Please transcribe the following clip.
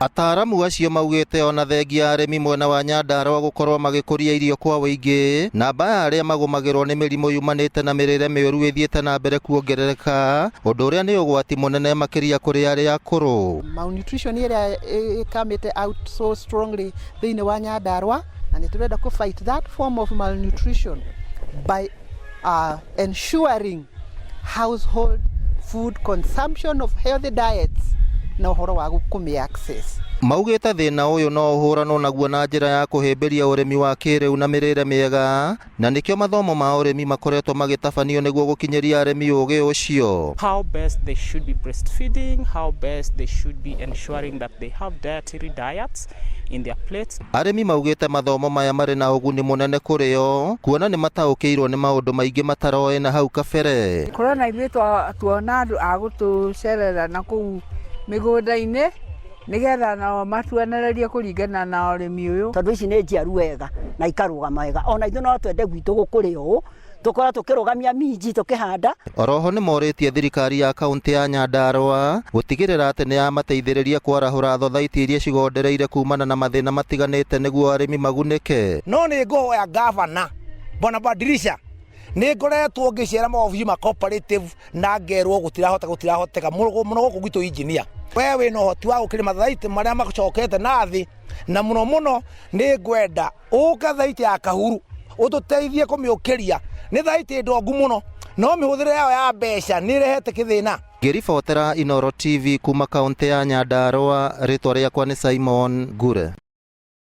Ataaramu acio maugite ona thengia arimi mwena wa Nyandarua gukorwo magikuria irio kwa wingi, namba ya aria magumagirwo ni mirimu yumanite na mirire miuru ithiite na mbere kuongerereka, undu uria ni ugwati munene makiria kuri aria akuru. Malnutrition iria coming out so strongly thiini wa Nyandarua, and turenda ku fight that form of malnutrition by ensuring household food consumption of healthy diets na uhoro wa gukumia access. Maugite thina uyu no uhuranwo naguo na njira ya kuhimbiria urimi wa kiriu na mirire miega, na nikio mathomo ma urimi makoretwo magitabanio niguo gukinyeria arimi ugi ucio. How best they should be breastfeeding, how best they should be ensuring that they have dietary diets in their plates. Arimi maugite mathomo maya mari na uguni munene kurio, kuona ni mataukirwo ni maundu maingi mataroe na hau kabere. Korona ithuĩ tuona andu agutucerera na kuu migunda-ini nigetha nao matuanererie kuringana na urimi uyu, tondu ici ni njiaru wega na ikarugama wega, ona ithu no twende gwitu gukuria uu tukora tukirugamia minji tukihanda. Oroho ni moritie thirikari ya kaunti ya Nyandarua gutigirira ati ni amateithiriria kwarahura thothaiti iria cigondereire kumana na mathina matiganite niguo arimi magunike. No ni ngoya gavana Bwana Badirisha ni ngoretwo ngiciara maobici ma cooperative na ngerwo gutirahoteka muno guku gwitu engineer. We wina uhoti wa gukirima thaiti maria macokete nathi, na muno ni ngwenda uka thaiti ya Kahuru ututeithie kumiukiria. Ni thaiti ndongu muno, no mihuthire yao ya mbeca ni rehete kithina. Ngiribotera Inooro TV kuma kaunti ya Nyandarua, ritwa riakwa ni Simon Gure.